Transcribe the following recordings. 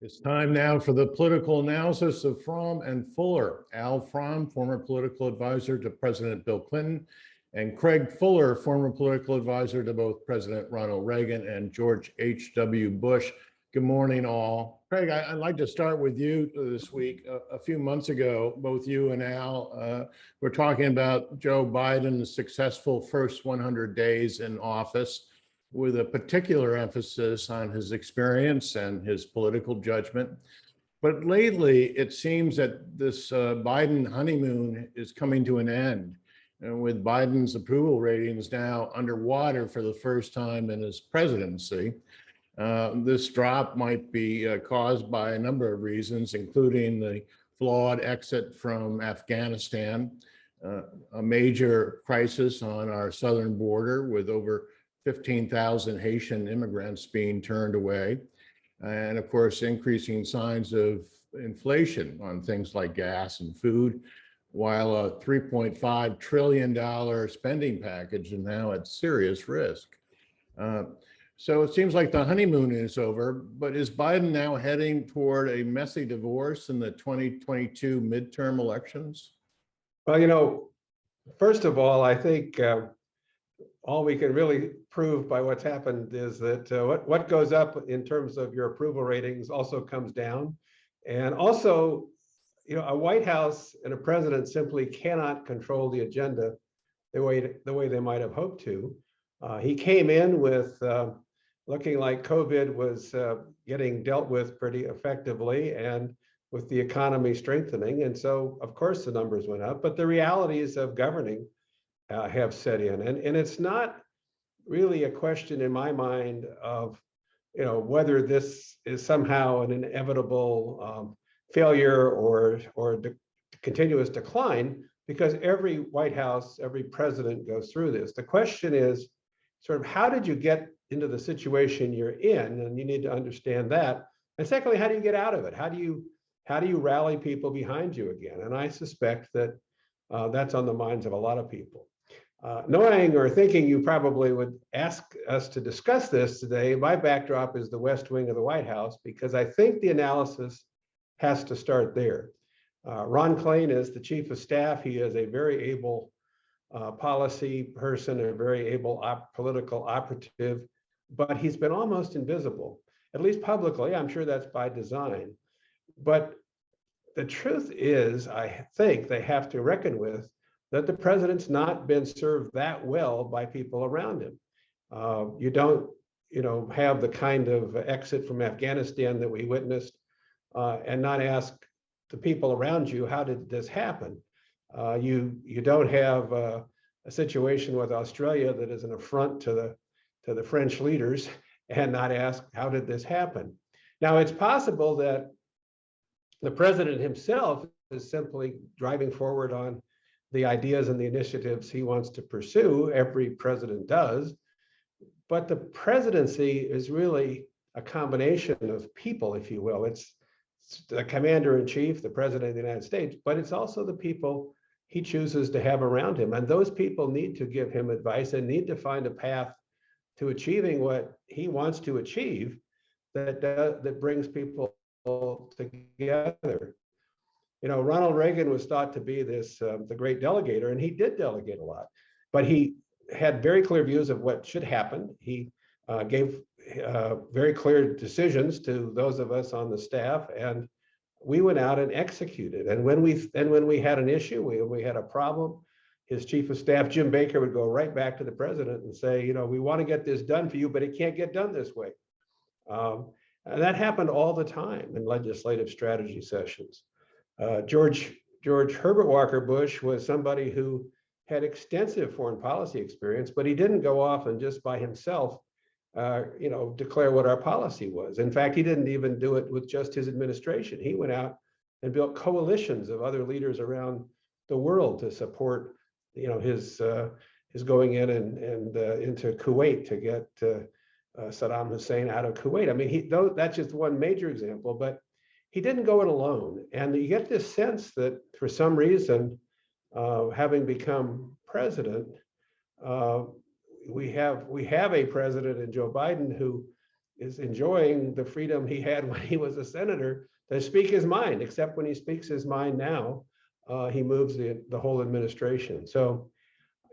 It's time now for the political analysis of Fromm and Fuller. Al Fromm, former political advisor to President Bill Clinton, and Craig Fuller, former political advisor to both President Ronald Reagan and George H.W. Bush. Good morning, all. Craig, I'd like to start with you this week. A few months ago, both you and Al were talking about Joe Biden's successful first 100 days in office, with a particular emphasis on his experience and his political judgment. But lately, it seems that this Biden honeymoon is coming to an end, and with Biden's approval ratings now underwater for the first time in his presidency. This drop might be caused by a number of reasons, including the flawed exit from Afghanistan, a major crisis on our southern border with over 15,000 Haitian immigrants being turned away, and of course, increasing signs of inflation on things like gas and food, while a $3.5 trillion spending package is now at serious risk. So it seems like the honeymoon is over, but is Biden now heading toward a messy divorce in the 2022 midterm elections? Well, first of all, I think all we can really prove by what's happened is that what goes up in terms of your approval ratings also comes down. And also, a White House and a president simply cannot control the agenda the way they might have hoped to. He came in with looking like COVID was getting dealt with pretty effectively, and with the economy strengthening. And so, of course, the numbers went up, but the realities of governing have set in. And it's not really a question in my mind of, whether this is somehow an inevitable failure or continuous decline, because every White House, every president goes through this. The question is sort of, how did you get into the situation you're in? And you need to understand that. And secondly, how do you get out of it? How do you rally people behind you again? And I suspect that that's on the minds of a lot of people. Knowing or thinking you probably would ask us to discuss this today, my backdrop is the West Wing of the White House, because I think the analysis has to start there. Ron Klain is the chief of staff. He is a very able policy person, a very able political operative, but he's been almost invisible, at least publicly. I'm sure that's by design. But the truth is, I think they have to reckon with that the president's not been served that well by people around him. You don't, have the kind of exit from Afghanistan that we witnessed and not ask the people around you, how did this happen? You don't have a situation with Australia that is an affront to the French leaders and not ask, how did this happen? Now, it's possible that the president himself is simply driving forward on the ideas and the initiatives he wants to pursue. Every president does. But the presidency is really a combination of people, if you will. It's the commander-in-chief, the president of the United States, but it's also the people he chooses to have around him. And those people need to give him advice and need to find a path to achieving what he wants to achieve that brings people together. Ronald Reagan was thought to be this the great delegator, and he did delegate a lot, but he had very clear views of what should happen. He gave very clear decisions to those of us on the staff, and we went out and executed. And when we had an issue, we had a problem, his chief of staff, Jim Baker, would go right back to the president and say, we want to get this done for you, but it can't get done this way. And that happened all the time in legislative strategy sessions. George Herbert Walker Bush was somebody who had extensive foreign policy experience, but he didn't go off and just by himself, declare what our policy was. In fact, he didn't even do it with just his administration. He went out and built coalitions of other leaders around the world to support, his going in and into Kuwait to get Saddam Hussein out of Kuwait. I mean, that's just one major example, but he didn't go it alone. And you get this sense that for some reason, having become president, we have a president in Joe Biden who is enjoying the freedom he had when he was a senator to speak his mind, except when he speaks his mind now, he moves the whole administration. So,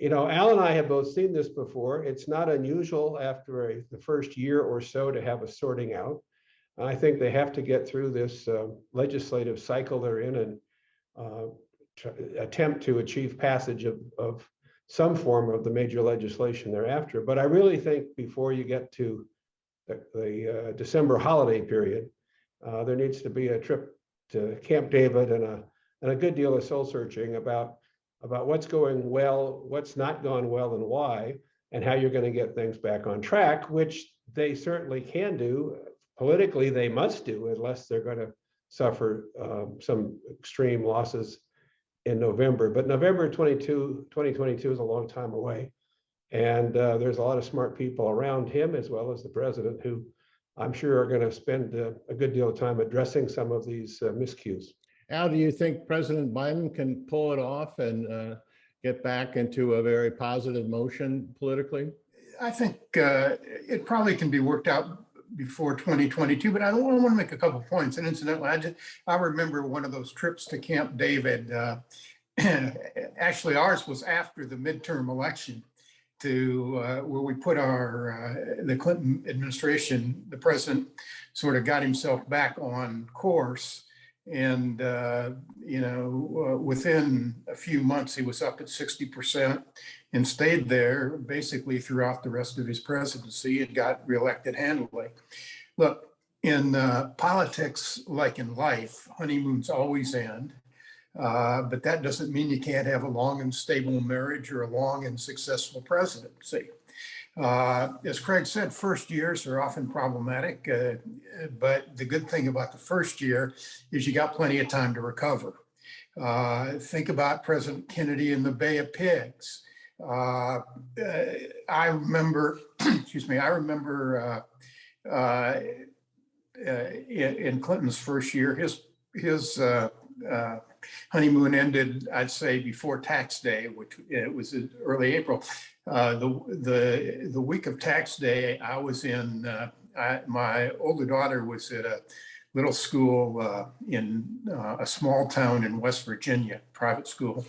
Al and I have both seen this before. It's not unusual after the first year or so to have a sorting out. I think they have to get through this legislative cycle they're in and attempt to achieve passage of some form of the major legislation thereafter. But I really think before you get to the December holiday period, there needs to be a trip to Camp David and a good deal of soul searching about what's going well, what's not gone well, and why, and how you're going to get things back on track, which they certainly can do. Politically, they must do, unless they're going to suffer some extreme losses in November. But November 2022 is a long time away. And there's a lot of smart people around him, as well as the president, who I'm sure are going to spend a good deal of time addressing some of these miscues. Al, do you think President Biden can pull it off and get back into a very positive motion politically? I think it probably can be worked out before 2022, but I want to make a couple of points. And incidentally, I remember one of those trips to Camp David. Actually, ours was after the midterm election, to where we put the Clinton administration, the president sort of got himself back on course. And, within a few months, he was up at 60% and stayed there basically throughout the rest of his presidency and got reelected handily. Look, in politics, like in life, honeymoons always end. But that doesn't mean you can't have a long and stable marriage or a long and successful presidency. As Craig said, first years are often problematic, but the good thing about the first year is you got plenty of time to recover. Think about President Kennedy and the Bay of Pigs. I remember, in Clinton's first year, his honeymoon ended, I'd say, before tax day, which it was in early April. The week of tax day, I was my older daughter was at a little school in a small town in West Virginia, private school.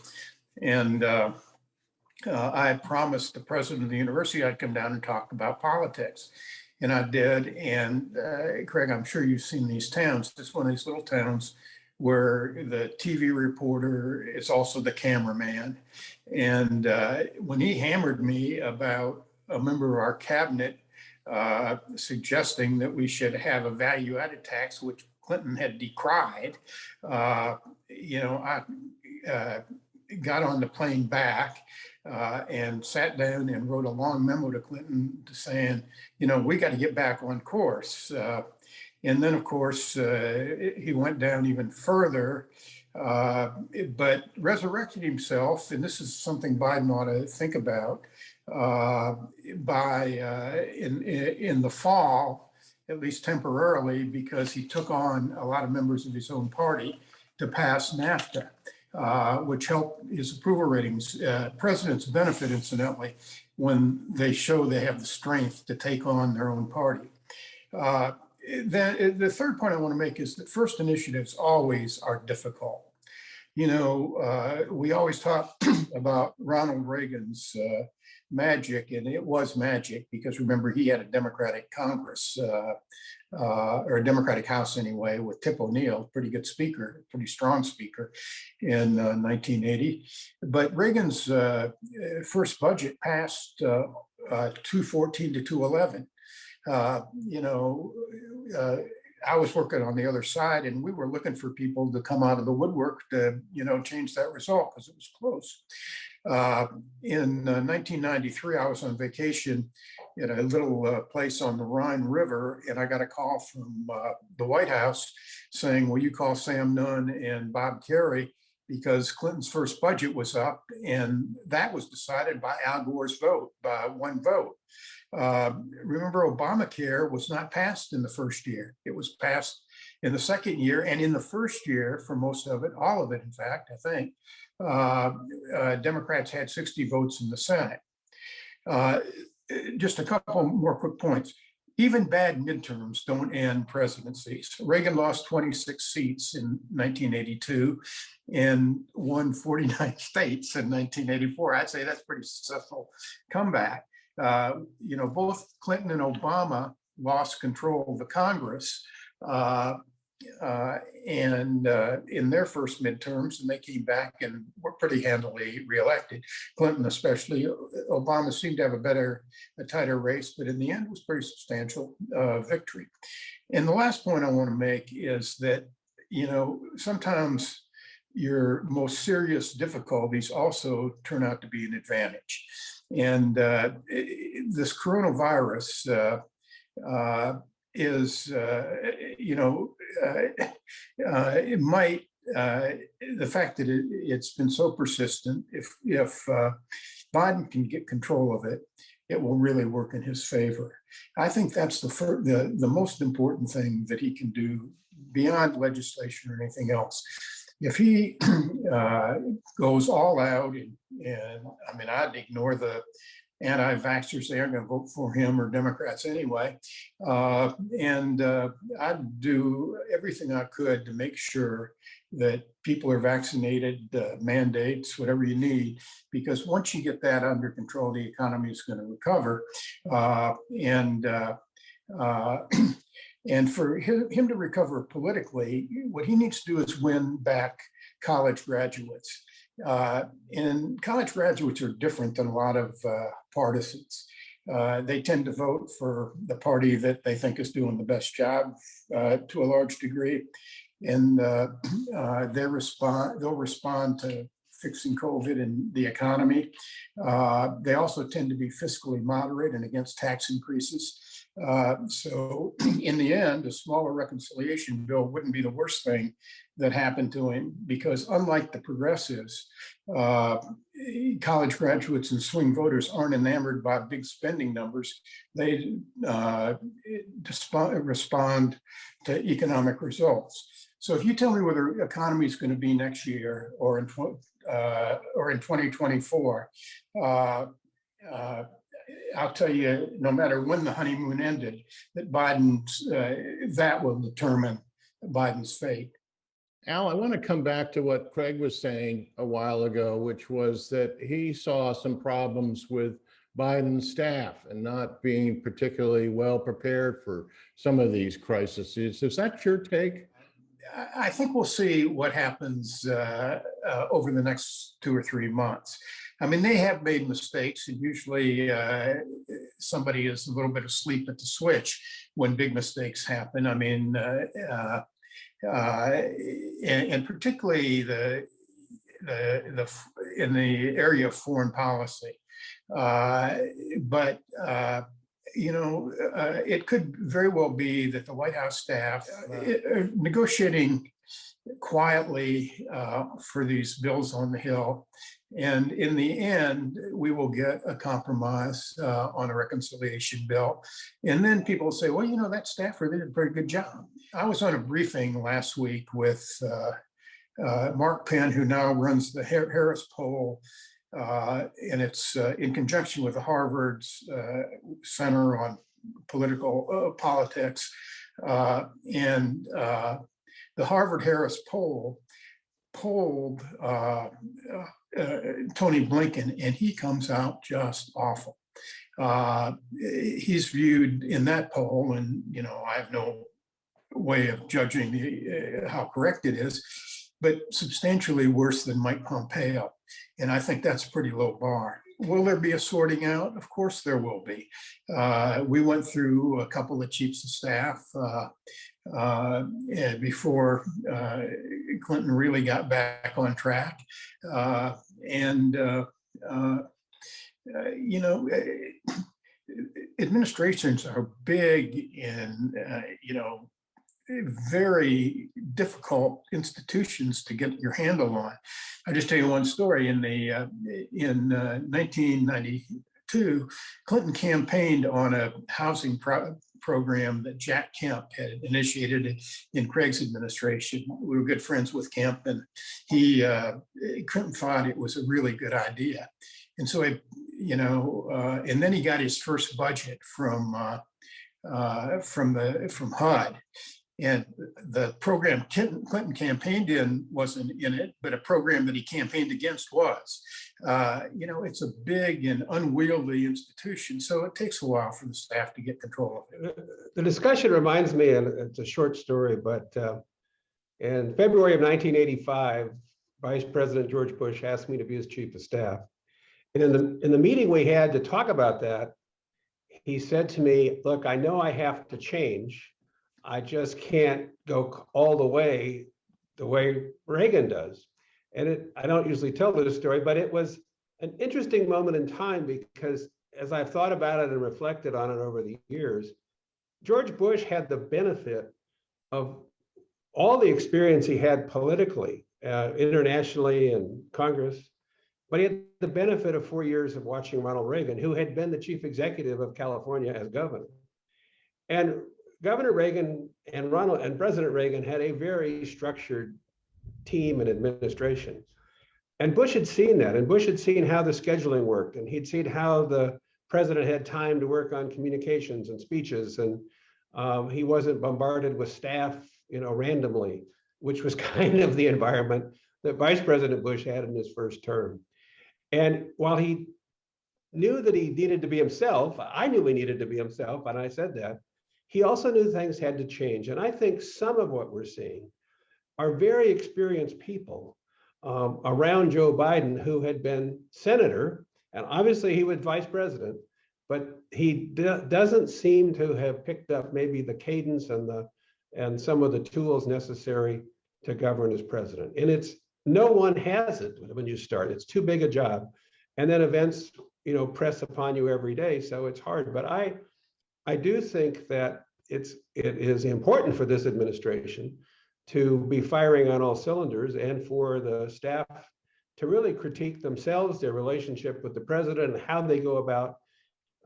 And I had promised the president of the university I'd come down and talk about politics. And I did. And Craig, I'm sure you've seen these towns. It's one of these little towns where the TV reporter is also the cameraman. And when he hammered me about a member of our cabinet suggesting that we should have a value-added tax, which Clinton had decried, I got on the plane back and sat down and wrote a long memo to Clinton saying, we got to get back on course. And then, of course, he went down even further, but resurrected himself. And this is something Biden ought to think about in the fall, at least temporarily, because he took on a lot of members of his own party to pass NAFTA, which helped his approval ratings. Presidents benefit, incidentally, when they show they have the strength to take on their own party. Then the third point I want to make is that first initiatives always are difficult. We always talk about Ronald Reagan's magic, and it was magic because remember, he had a Democratic Congress, or a Democratic House anyway, with Tip O'Neill, pretty good speaker, pretty strong speaker in 1980. But Reagan's first budget passed 214 to 211. I was working on the other side and we were looking for people to come out of the woodwork to, change that result because it was close. In 1993, I was on vacation in a little place on the Rhine River, and I got a call from the White House saying, will you call Sam Nunn and Bob Kerrey, because Clinton's first budget was up, and that was decided by Al Gore's vote, by one vote. Remember, Obamacare was not passed in the first year. It was passed in the second year, and in the first year, for most of it, all of it, in fact, I think, Democrats had 60 votes in the Senate. Just a couple more quick points. even bad midterms don't end presidencies. Reagan lost 26 seats in 1982 and won 49 states in 1984. I'd say that's a pretty successful comeback. Both Clinton and Obama lost control of the Congress and in their first midterms, and they came back and were pretty handily reelected. Clinton especially. Obama seemed to have a tighter race, but in the end, it was pretty substantial victory. And the last point I want to make is that, sometimes your most serious difficulties also turn out to be an advantage. And this coronavirus is, it might, the fact that it's been so persistent, if Biden can get control of it, it will really work in his favor. I think that's the most important thing that he can do beyond legislation or anything else. If he goes all out, and I mean, I'd ignore the anti-vaxxers, they aren't going to vote for him, or Democrats anyway. And I'd do everything I could to make sure that people are vaccinated, mandates, whatever you need, because once you get that under control, the economy is going to recover. And for him to recover politically, what he needs to do is win back college graduates. And college graduates are different than a lot of partisans. They tend to vote for the party that they think is doing the best job to a large degree. And they'll respond to fixing COVID and the economy. They also tend to be fiscally moderate and against tax increases. So in the end, a smaller reconciliation bill wouldn't be the worst thing that happened to him, because unlike the progressives, college graduates and swing voters aren't enamored by big spending numbers. They respond to economic results. So if you tell me whether the economy is going to be next year or in 2024, I'll tell you, no matter when the honeymoon ended, that that will determine Biden's fate. Al, I want to come back to what Craig was saying a while ago, which was that he saw some problems with Biden's staff and not being particularly well prepared for some of these crises. Is that your take? I think we'll see what happens over the next 2 or 3 months. I mean, they have made mistakes, and usually somebody is a little bit asleep at the switch when big mistakes happen. I mean, and particularly in the area of foreign policy. But it could very well be that the White House staff are negotiating quietly for these bills on the Hill. And in the end, we will get a compromise on a reconciliation bill. And then people will say, well, that staffer, they did a very good job. I was on a briefing last week with Mark Penn, who now runs the Harris poll. And it's in conjunction with the Harvard's Center on Political Politics. And the Harvard Harris poll polled Tony Blinken, and he comes out just awful. He's viewed in that poll, and I have no way of judging how correct it is, but substantially worse than Mike Pompeo. And I think that's a pretty low bar. Will there be a sorting out? Of course there will be. We went through a couple of chiefs of staff before Clinton really got back on track. Administrations are big in, very difficult institutions to get your handle on. I'll just tell you one story. In 1992, Clinton campaigned on a housing program that Jack Kemp had initiated in Craig's administration. We were good friends with Kemp, and Clinton thought it was a really good idea. And so, and then he got his first budget from from HUD. And the program Clinton campaigned in wasn't in it, but a program that he campaigned against was. It's a big and unwieldy institution, so it takes a while for the staff to get control of it. The discussion reminds me, and it's a short story, but in February of 1985, Vice President George Bush asked me to be his chief of staff. And in the meeting we had to talk about that, he said to me, look, I know I have to change. I just can't go all the way Reagan does. And I don't usually tell this story, but it was an interesting moment in time because as I've thought about it and reflected on it over the years, George Bush had the benefit of all the experience he had politically, internationally and Congress, but he had the benefit of 4 years of watching Ronald Reagan, who had been the chief executive of California as governor. And Governor Reagan and President Reagan had a very structured team and administration. And Bush had seen that, and Bush had seen how the scheduling worked, and he'd seen how the president had time to work on communications and speeches, and he wasn't bombarded with staff, randomly, which was kind of the environment that Vice President Bush had in his first term. And while he knew that he needed to be himself, I knew he needed to be himself, and I said that, he also knew things had to change. And I think some of what we're seeing are very experienced people around Joe Biden who had been senator, and obviously he was vice president, but he doesn't seem to have picked up maybe the cadence and some of the tools necessary to govern as president. And no one has it when you start. It's too big a job. And then events, press upon you every day. So it's hard. But I do think that it is important for this administration to be firing on all cylinders and for the staff to really critique themselves, their relationship with the president, and how they go about,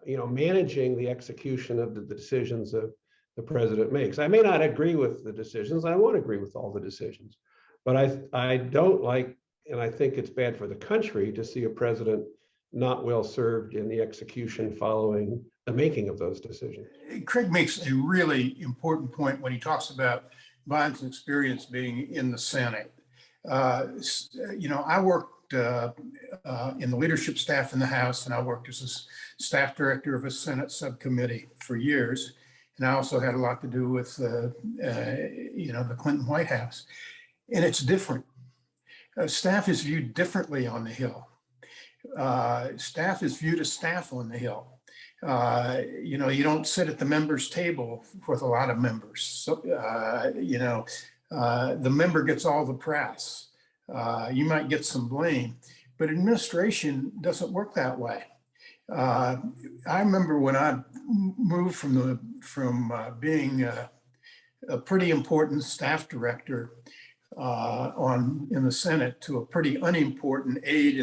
managing the execution of the decisions that the president makes. I may not agree with the decisions. I won't agree with all the decisions, but I don't like, and I think it's bad for the country to see a president not well served in the execution following the making of those decisions. Craig makes a really important point when he talks about Biden's experience being in the Senate. I worked in the leadership staff in the House, and I worked as a staff director of a Senate subcommittee for years. And I also had a lot to do with, the Clinton White House. And it's different. Staff is viewed differently on the Hill. Staff is viewed as staff on the Hill. You don't sit at the members' table with a lot of members. So, the member gets all the press. You might get some blame, but administration doesn't work that way. I remember when I moved from being a pretty important staff director in the Senate to a pretty unimportant aide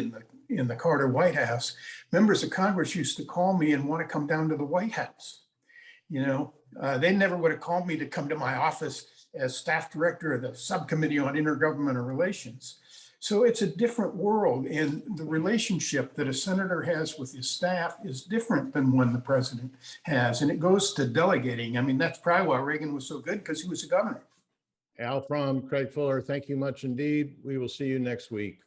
in the Carter White House. Members of Congress used to call me and want to come down to the White House. They never would have called me to come to my office as staff director of the subcommittee on intergovernmental relations. So it's a different world, and the relationship that a senator has with his staff is different than one the president has, and it goes to delegating. I mean, that's probably why Reagan was so good, because he was a governor. Al Fromm, Craig Fuller, thank you much indeed. We will see you next week.